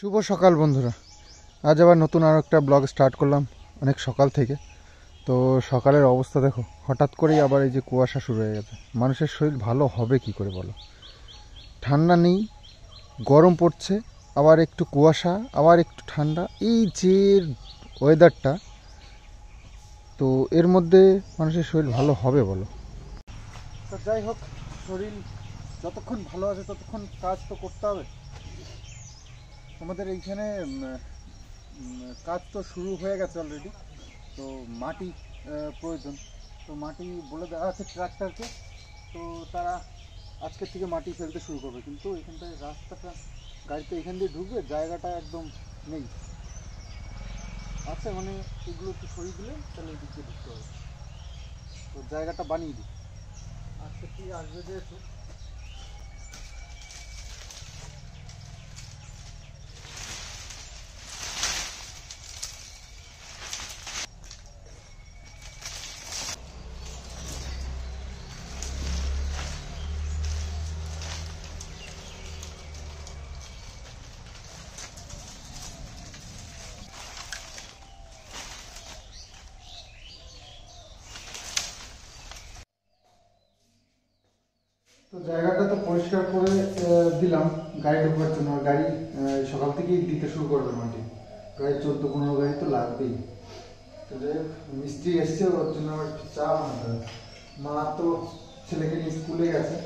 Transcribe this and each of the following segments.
শুভ সকাল বন্ধুরা, আজ আবার নতুন আর একটা ব্লগ স্টার্ট করলাম অনেক সকাল থেকে। তো সকালের অবস্থা দেখো, হঠাৎ করেই আবার এই যে কুয়াশা শুরু হয়ে গেছে। মানুষের শরীর ভালো হবে কি করে বলো? ঠান্ডা নেই, গরম পড়ছে, আবার একটু কুয়াশা, আবার একটু ঠান্ডা, এই যে ওয়েদারটা, তো এর মধ্যে মানুষের শরীর ভালো হবে বলো? তো যাই হোক, শরীর যতক্ষণ ভালো আছে ততক্ষণ কাজ তো করতে হবে। আমাদের এইখানে কাজ তো শুরু হয়ে গেছে অলরেডি। তো মাটি প্রয়োজন, তো মাটি বলে দেওয়া আছে ট্রাক্টরকে। তো তারা আজকের থেকে মাটি ফেলতে শুরু করবে, কিন্তু এখানটায় রাস্তাটা, গাড়িতে এখান দিয়ে ঢুকবে, জায়গাটা একদম নেই। আচ্ছা, মানে এগুলো একটু সরিয়ে দিলে তাহলে এই দিক দিয়ে ঢুকতে হবে। তো জায়গাটা বানিয়ে দিই, আজকে থেকে আসবে যেহেতু। তো জায়গাটা তো পরিষ্কার করে দিলাম গাড়ি ঢোকার জন্য। আর গাড়ি সকাল থেকেই দিতে শুরু করবে মাটি। গাড়ি 14-15 গাড়ি তো লাগবেই। তো যাই হোক, মিস্ত্রি এসছে, ওর জন্য আবার চা বানাতে হবে। মা তো ছেলেকে নিয়ে স্কুলে গেছে।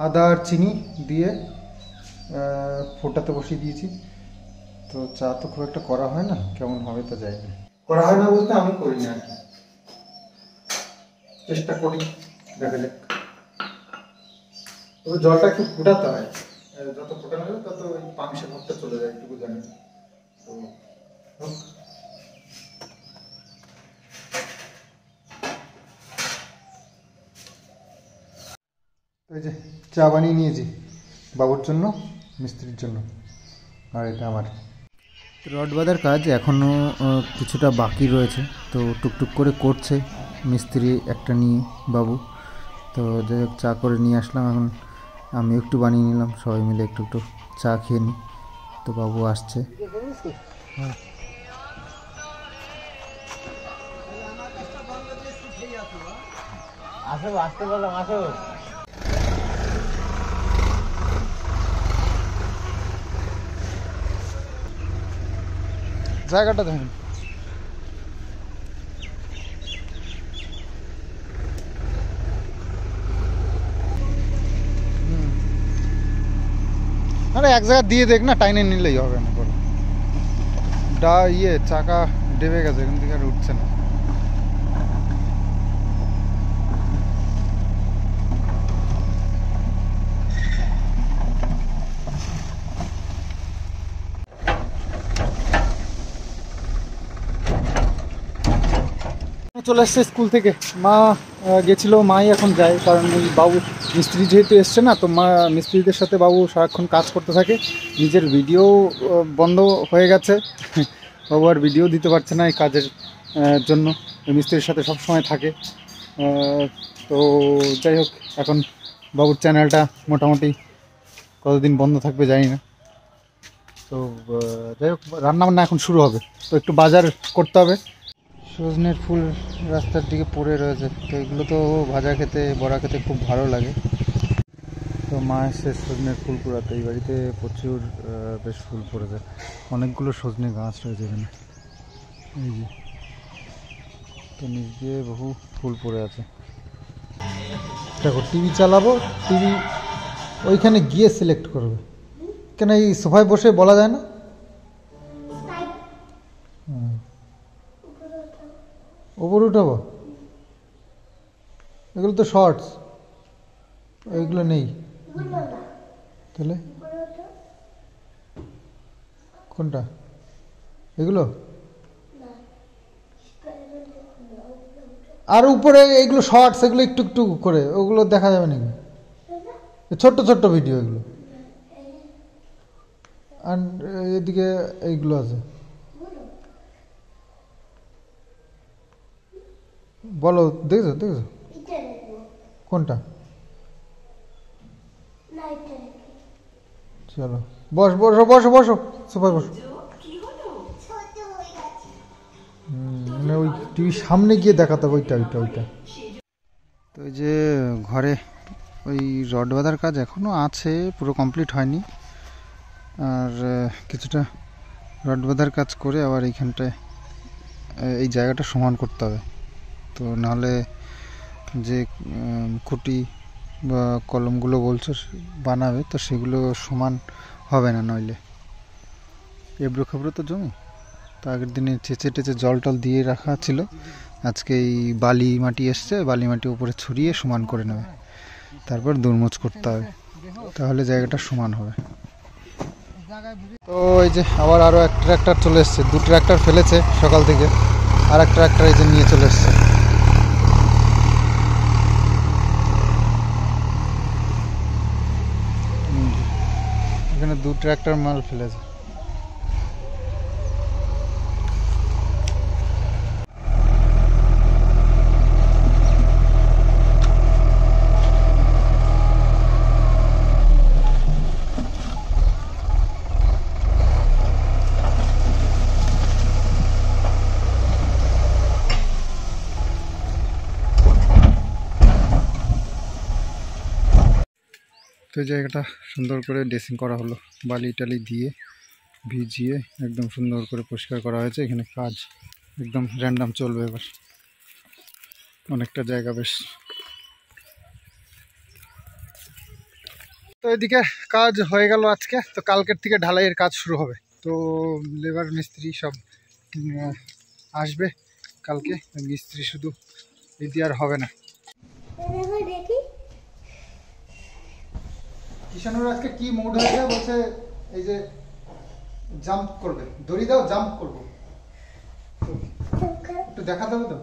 আদা আর চিনি দিয়ে ফোটাতে বসিয়ে দিয়েছি। তো চা তো খুব একটা করা হয় না, কেমন হবে তা জানি না। করা হয় না বলতে আমি করি না আর কি, চেষ্টা করি, দেখা যাক। তবে জলটা একটু ফুটাতে হয়, যত ফোটানো হবে তত ওই পাংশে ভাবটা চলে যায়, একটু জানি। তো হোক। তো এই যে চা বানিয়ে নিয়েছি বাবুর জন্য, মিস্ত্রির জন্য, আর এটা আমার। রড বাঁধার কাজ এখনও কিছুটা বাকি রয়েছে, তো টুকটুক করে করছে মিস্ত্রি একটা নিয়ে বাবু। তো যাই হোক, চা করে নিয়ে আসলাম, এখন আমি একটু বানিয়ে নিলাম, সবাই মিলে একটু একটু চা খেয়ে নিই। তো বাবু আসছে। হ্যাঁ, আসো, আসতে বললাম, আসো। জায়গাটা দেখুন, আরে এক জায়গা দিয়ে দেখ না, টাইনে নিলেই হবে না করে। চাকা ডেবে গেছে, এখান থেকে আর উঠছে না। চলে এসছে স্কুল থেকে, মা গেছিল, মাই এখন যায়, কারণ ওই বাবু মিস্ত্রি যেহেতু এসছে না, তো মা মিস্ত্রিদের সাথে বাবু সারাক্ষণ কাজ করতে থাকে। নিজের ভিডিও বন্ধ হয়ে গেছে, বাবু আর ভিডিও দিতে পারছে না এই কাজের জন্য, মিস্ত্রির সাথে সব সময় থাকে। তো যাই হোক, এখন বাবুর চ্যানেলটা মোটামুটি কতদিন বন্ধ থাকবে জানি না। তো যাই হোক, রান্নাবান্না এখন শুরু হবে, তো একটু বাজার করতে হবে। সজনের ফুল রাস্তার দিকে পড়ে রয়েছে, তো এগুলো তো ভাজা খেতে, বড়া খেতে খুব ভালো লাগে। তো মা এসে সজনের ফুল কুড়াতে, এই বাড়িতে প্রচুর বেশ ফুল পড়েছে, অনেকগুলো সজনে গাছ রয়েছে এখানে, এই যে। তো নিচ দিয়ে বহু ফুল পড়ে আছে। দেখো, টিভি চালাবো, টিভি ওইখানে গিয়ে সিলেক্ট করবে, কেন এই সোফায় বসে বলা যায় না? ওপরে উঠাবো, এগুলো তো শর্টস, এইগুলো নেই তাহলে কোনটা? এগুলো আর উপরে এইগুলো শর্টস, এগুলো একটু একটু করে, ওগুলো দেখা যাবে নাকি? ছোট্ট ছোট্ট ভিডিও এগুলো। আর এদিকে এইগুলো আছে, বলো, দেখেছো দেখেছো? কোনটা? চলো বস, বসো বসো বসো, সোফায় বসো। মানে ওই টিভির সামনে গিয়ে দেখাতে হবে, ওইটা ওইটা ওইটা। তো এই যে ঘরে ওই রড বাঁধার কাজ এখনও আছে, পুরো কমপ্লিট হয়নি। আর কিছুটা রড বাঁধার কাজ করে আবার এইখানটায় এই জায়গাটা সমান করতে হবে। তো নাহলে যে খুঁটি বা কলমগুলো বলছো বানাবে, তো সেগুলো সমান হবে না নইলে। এবড়ো খেবড়ো তো জমি, তো আগের দিনে চেঁচে টেচে জল টল দিয়ে রাখা ছিল, আজকে এই বালি মাটি এসছে, বালি মাটি উপরে ছড়িয়ে সমান করে নেবে, তারপর দুর্মোচ করতে হবে, তাহলে জায়গাটা সমান হবে। তো এই যে আবার আরও এক ট্র্যাক্টর চলে এসছে, 2 ট্র্যাক্টর ফেলেছে সকাল থেকে, আর এক ট্র্যাক্টর এই যে নিয়ে চলে এসছে। এখানে 2 ট্র্যাক্টর মাল ফেলেছে। তো এই জায়গাটা সুন্দর করে ড্রেসিং করা হলো, বালি টালি দিয়ে ভিজিয়ে একদম সুন্দর করে পরিষ্কার করা হয়েছে। এখানে কাজ একদম র্যান্ডাম চলবে এবার, অনেকটা জায়গা বেশ। তো এদিকে কাজ হয়ে গেল আজকে, তো কালকের থেকে ঢালাইয়ের কাজ শুরু হবে। তো লেবার মিস্ত্রি সব আসবে কালকে, মিস্ত্রি শুধু দিদি আর হবে না। কিষানুর আজকে কি মুড হয়েছে, বলছে এই যে জাম্প করবে, দড়ি দাও জাম্প করবো, একটু দেখাতে হবে তো।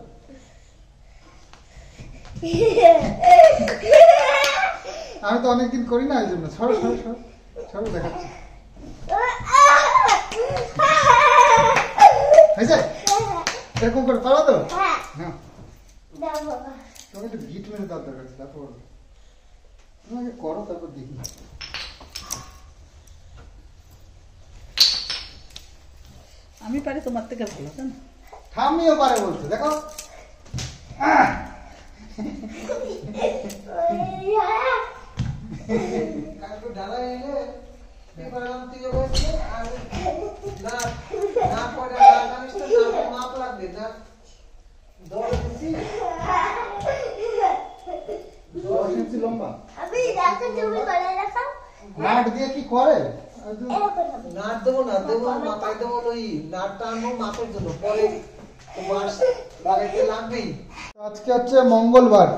আমি তো অনেকদিন করি না, এই জন্য সরো সরো সরো সরো, দেখাচ্ছি। হয়েছে এরকম করে পারো তো? হ্যাঁ তোমাকে একটু গিট মেরে দেওয়ার দরকার আছে, তারপর তোমাকে করো, তারপর দেখি। আমি পারি তোমার থেকে ভালো, তাই না? ঠাম্মিও পারে বলছে, দেখো। লম্বা নাট দিয়ে কি করে? নাট দেবো না, দেবো মাথায় দেবো, ওই নাটটা আনবো মাপের জন্য, পরে লাগাইতে লাগবেই। আজকে হচ্ছে মঙ্গলবার,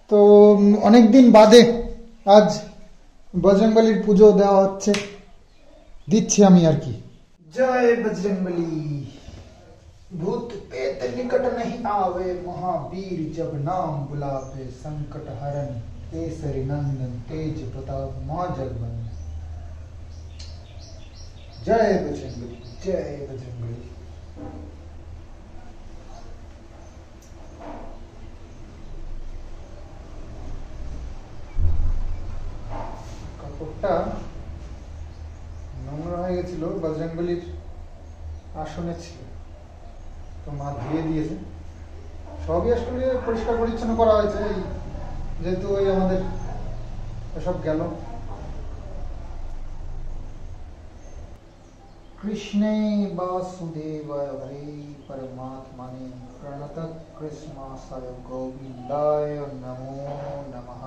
তো অনেকদিন বাদে আজ বজরংবলীর পুজো দেওয়া হচ্ছে, দিচ্ছি আমি আর কি। জয় বজরংবলী। भूत प्रेत निकट नहीं आवे, महावीर जब नाम बुलावे, संकट हरण केसरी नंदन, तेज प्रताप मां जगवंदन। जय बजरंगबली, जय बजरंगबली। কাপড়টা নোংরা হয়ে গেছিল, বজরংবলীর আসনে ছিল, তো মা ধুয়ে দিয়েছে। সবই আসলে পরিষ্কার পরিচ্ছন্ন করা হয়েছে, যেহেতু ওই আমাদের এসব গেল। কৃষ্ণে বাসুদেবায় হরে পরমাত্মনে প্রণত কৃষ্ণায় গোবিন্দায় নমো নমঃ।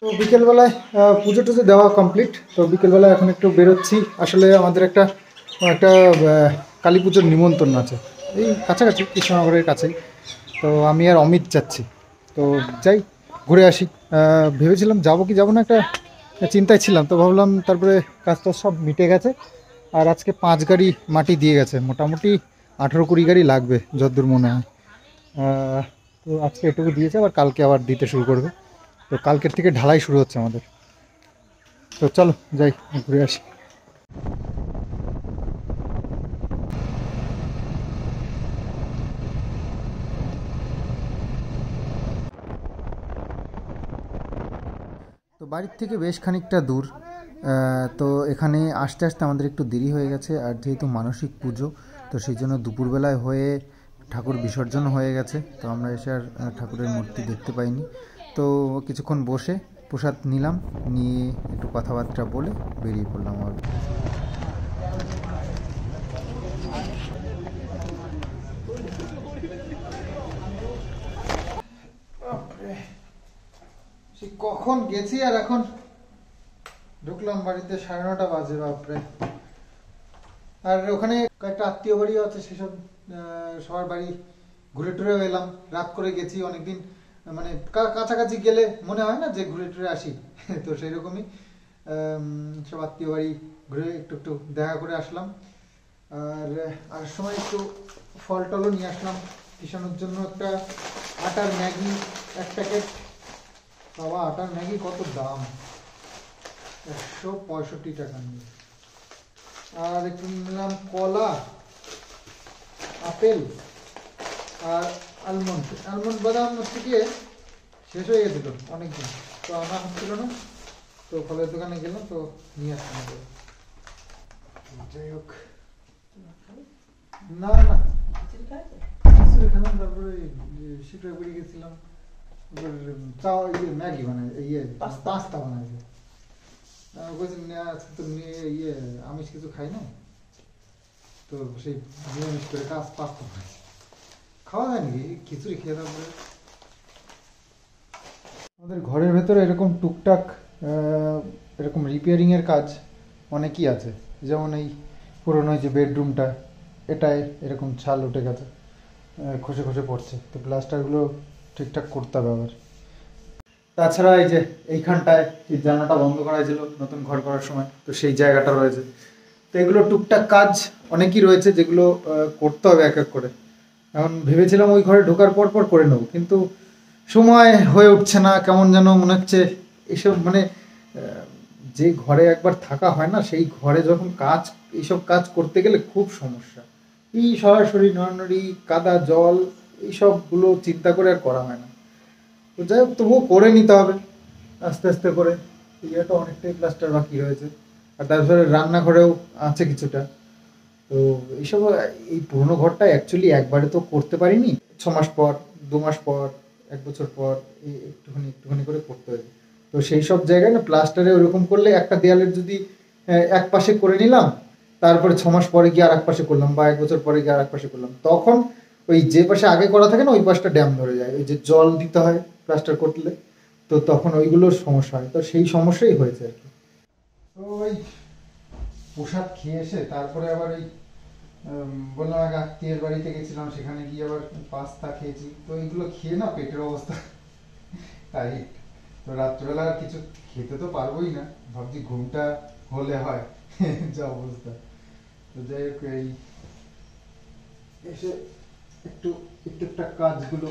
তো বিকেলবেলায় পুজো টুজো দেওয়া কমপ্লিট, তো বিকেলবেলায় এখন একটু বেরোচ্ছি। আসলে আমাদের একটা একটা কালী পুজোর নিমন্ত্রণ আছে এই কাছাকাছি, কৃষ্ণনগরের কাছেই। তো আমি আর অমিত যাচ্ছি, তো যাই ঘুরে আসি। ভেবেছিলাম যাবো কি যাবো না একটা চিন্তায় ছিলাম, তো ভাবলাম তারপরে কাজটা সব মিটে গেছে। আর আজকে 5 গাড়ি মাটি দিয়ে গেছে, মোটামুটি 18-20 গাড়ি লাগবে যতদূর মনে হয়। তো আজকে এটুকু দিয়েছে, আবার কালকে আবার দিতে শুরু করবে। তো কালকের থেকে ঢালাই শুরু হচ্ছে আমাদের। তো চলো যাই ঘুরে আসি। তো বাড়ির থেকে বেশ খানিকটা দূর, তো এখানে আসতে আসতে আমাদের একটু দেরি হয়ে গেছে। আর যেহেতু মানসিক পুজো, তো সেই জন্য দুপুরবেলায় হয়ে ঠাকুর বিসর্জন হয়ে গেছে। তো আমরা এসে আর ঠাকুরের মূর্তি দেখতে পাইনি। তো কিছুক্ষণ বসে প্রসাদ নিলাম, নিয়ে একটু কথাবার্তা বলে বেরিয়ে পড়লাম আবার। সে কখন গেছি আর এখন ঢুকলাম বাড়িতে, 9:30 বাজে। বাপরে। আর ওখানে কয়েকটা আত্মীয় বাড়িও আছে, সেসব সবার বাড়ি ঘুরে টুরে এলাম। রাত করে গেছি, অনেকদিন মানে কাছাকাছি গেলে মনে হয় না যে ঘুরে টুরে আসি। তো সেই রকমই সব আত্মীয় বাড়ি ঘুরে একটু একটু দেখা করে আসলাম। আর সময় একটু ফল টলও নিয়ে আসলাম কিষানোর জন্য। একটা আটার ম্যাগি 1 প্যাকেট। বাবা, আটার ম্যাগি কত দাম, 165 টাকা নিয়ে। আর একটু নিলাম কলা, আপেল আর আলমন্ড বাদাম থেকে শেষ হয়ে গেছিল অনেকদিন, তো আনা হচ্ছিল না। তো ফলের দোকানে গেলাম, তো নিয়ে আসলাম। যাই হোক, না না খেলাম, তারপরে শিপড়ে বেরিয়ে গেছিলাম। চাও ম্যাগি বানায়, পাস্তা বানাইছে। আজকে তো আমিষ কিছু খাই না, তো সেই নিরামিষ করে পাস্তা খাওয়া যায় নাকি, খিচুড়ি খেয়ে। তারপরে আমাদের ঘরের ভেতরে এরকম টুকটাক এরকম রিপেয়ারিং এর কাজ অনেকই আছে। যেমন এই পুরোনো যে বেডরুমটা, এটাই এরকম ছাল উঠে গেছে, খসে খসে পড়ছে। তো প্লাস্টারগুলো ঠিকঠাক করতে হবে আবার। তাছাড়া এই যে এইখানটায় এই জানলাটা বন্ধ করা হয়েছিল নতুন ঘর করার সময়, তো সেই জায়গাটা রয়েছে। তো এগুলো টুকটাক কাজ অনেকই রয়েছে, যেগুলো করতে হবে এক এক করে। এখন ভেবেছিলাম ওই ঘরে ঢোকার পর পর করে নেবো, কিন্তু সময় হয়ে উঠছে না। কেমন যেন মনে হচ্ছে এসব মানে যে ঘরে একবার থাকা হয় না, সেই ঘরে যখন এইসব কাজ করতে গেলে খুব সমস্যা। এই সরাসরি নড়ানড়ি, কাদা, জল, এইসবগুলো চিন্তা করে আর করা হয় না। তো যাই হোক, তবুও করে নিতে হবে আস্তে আস্তে করে। তো অনেকটাই প্লাস্টার বাকি রয়েছে। আর তারপরে রান্নাঘরেও আছে কিছুটা। তো এইসব এই পুরোনো ঘরটা অ্যাকচুয়ালি একবারে তো করতে পারিনি, 6 মাস পর, 2 মাস পর, 1 বছর পর একটুখানি একটুখানি করে করতে হবে। তো সেই সব জায়গায় না প্লাস্টারে ওরকম করলে একটা দেয়ালের যদি এক পাশে করে নিলাম, তারপরে 6 মাস পরে গিয়ে আর এক পাশে করলাম, বা 1 বছর পরে গিয়ে আর এক পাশে করলাম, তখন ওই যে পাশে আগে করা থাকে না, ওই পাশটা ড্যাম ধরে যায়। ওই যে জল দিতে হয় প্লাস্টার করলে, তো তখন ওইগুলোর সমস্যা হয়। তো সেই সমস্যাই হয়েছে আর কি। তো ওই প্রসাদ খেয়ে এসে তারপরে আবার ওই বললাম এক আত্মীয়ের বাড়িতে গেছিলাম, সেখানে গিয়ে আবার পাস্তা খেয়েছি। তো এইগুলো খেয়ে না পেটের অবস্থা টাইট। তো রাত্রেবেলা আর কিছু খেতে তো পারবোই না, ভাবছি ঘুমটা হলে হয় যা অবস্থা। তো যাই হোক, এই এসে একটু একটা কাজগুলো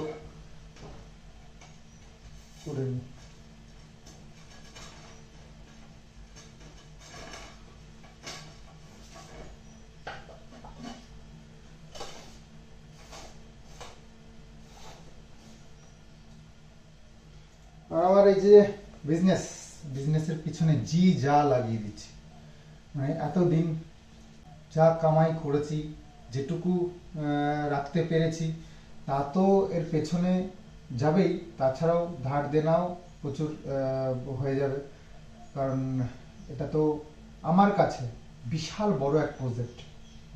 করে নিই। আর আমার এই যে বিজনেসের পিছনে যা লাগিয়ে দিচ্ছি, মানে এতদিন যা কামাই করেছি, যেটুকু রাখতে পেরেছি, তা তো এর পেছনে যাবেই। তাছাড়াও ধার দেনাও প্রচুর হয়ে যাবে, কারণ এটা তো আমার কাছে বিশাল বড় এক প্রজেক্ট,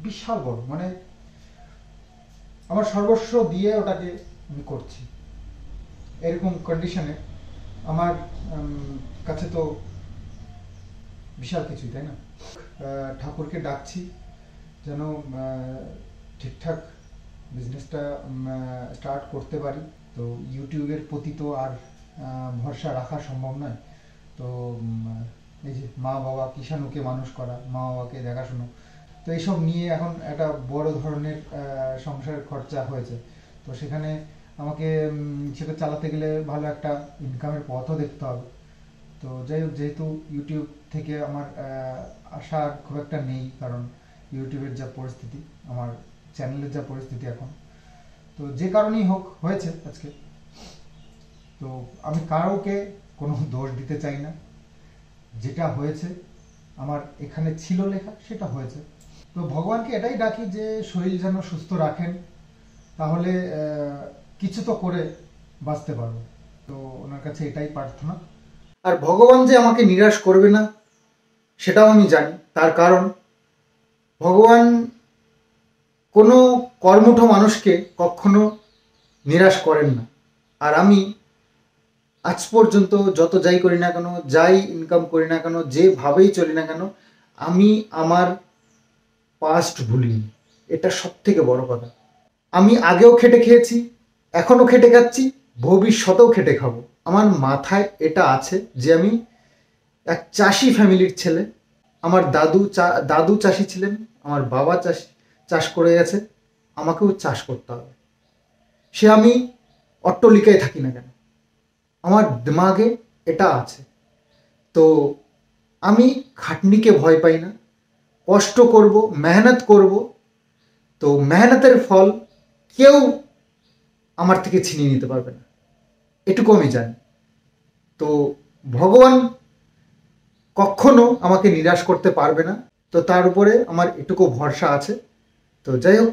বিশাল বড়। মানে আমার সর্বস্ব দিয়ে ওটাকে আমি করছি। এরকম কন্ডিশনে আমার কাছে তো বিশাল কিছুই, তাই না? ঠাকুরকে ডাকছি যেন ঠিকঠাক বিজনেসটা স্টার্ট করতে পারি। তো ইউটিউবের প্রতি তো আর ভরসা রাখা সম্ভব নয়। তো এই যে মা বাবা, কিষাণুকে মানুষ করা, মা বাবাকে দেখাশুনো, তো এইসব নিয়ে এখন একটা বড় ধরনের সংসারের খরচা হয়েছে। তো সেখানে আমাকে সেটা চালাতে গেলে ভালো একটা ইনকামের পথও দেখতে হবে। তো যাই হোক, যেহেতু ইউটিউব থেকে আমার আশা খুব একটা নেই, কারণ ইউটিউবের যা পরিস্থিতি, আমার চ্যানেলের যা পরিস্থিতি এখন, তো যে কারণেই হোক হয়েছে আজকে। তো আমি কারোকে কোনো দোষ দিতে চাই না, যেটা হয়েছে আমার এখানে ছিল লেখা, সেটা হয়েছে। তো ভগবানকে এটাই ডাকি যে শরীর যেন সুস্থ রাখেন, তাহলে কিছু তো করে বাঁচতে পারবো। তো ওনার কাছে এটাই প্রার্থনা। আর ভগবান যে আমাকে নিরাশ করবে না সেটাও আমি জানি, তার কারণ ভগবান কোনো কর্মঠ মানুষকে কখনো নিরাশ করেন না। আর আমি আজ পর্যন্ত যত যাই করি না কেন, যাই ইনকাম করি না কেন, যেভাবেই চলি না কেন, আমি আমার পাস্ট ভুলিনি। এটা সব থেকে বড় কথা। আমি আগেও খেটে খেয়েছি, এখনও খেটে খাচ্ছি, ভবিষ্যতেও খেটে খাবো। আমার মাথায় এটা আছে যে আমি এক চাষি ফ্যামিলির ছেলে। আমার দাদু চাষি ছিলেন, আমার বাবা চাষ করে গেছে, আমাকেও চাষ করতে হবে। সে আমি অট্টলিকায় থাকি না কেন, আমার দিমাগে এটা আছে। তো আমি খাটনিকে ভয় পাই না, কষ্ট করব, মেহনত করব। তো মেহনতের ফল কেউ আমার থেকে ছিনিয়ে নিতে পারবে না, এটুকু আমি জানি। তো ভগবান কখনো আমাকে নিরাশ করতে পারবে না, তো তার উপরে আমার এটুকু ভরসা আছে। তো যাই হোক,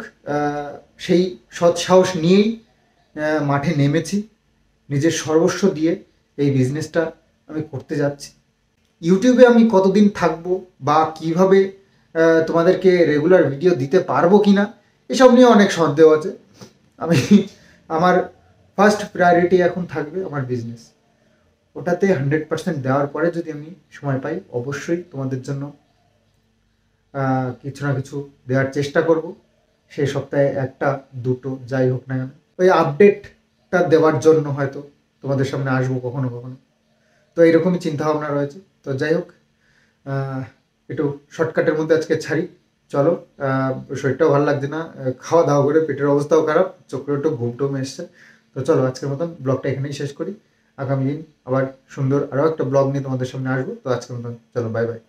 সেই সৎসাহস নিয়েই মাঠে নেমেছি, নিজের সর্বস্ব দিয়ে এই বিজনেসটা আমি করতে যাচ্ছি। ইউটিউবে আমি কতদিন থাকবো বা কিভাবে তোমাদেরকে রেগুলার ভিডিও দিতে পারবো কি না, এসব নিয়ে অনেক সন্দেহ আছে। আমার ফার্স্ট প্রায়োরিটি এখন থাকবে আমার বিজনেস। ওটাতে 100% দেওয়ার পরে যদি আমি সময় পাই, অবশ্যই তোমাদের জন্য কিছু না কিছু দেওয়ার চেষ্টা করব। সেই সপ্তাহে একটা দুটো যাই হোক না কেন, ওই আপডেটটা দেওয়ার জন্য হয়তো তোমাদের সামনে আসবো কখনো কখনো। তো এইরকমই চিন্তাভাবনা রয়েছে। তো যাই হোক, একটু শর্টকাটের মধ্যে আজকে ছাড়ি। চলো, শরীরটাও ভালো লাগছে না, খাওয়া দাওয়া করে পেটের অবস্থাও খারাপ, চোখের একটু ঘুম টুম এসছে। তো চলো, আজকের মতন ব্লগটা এখানেই শেষ করি। আগামী দিন আবার সুন্দর আরও একটা ব্লগ নিয়ে তোমাদের সামনে আসবো। তো আজকের মতন চলো, বাই বাই।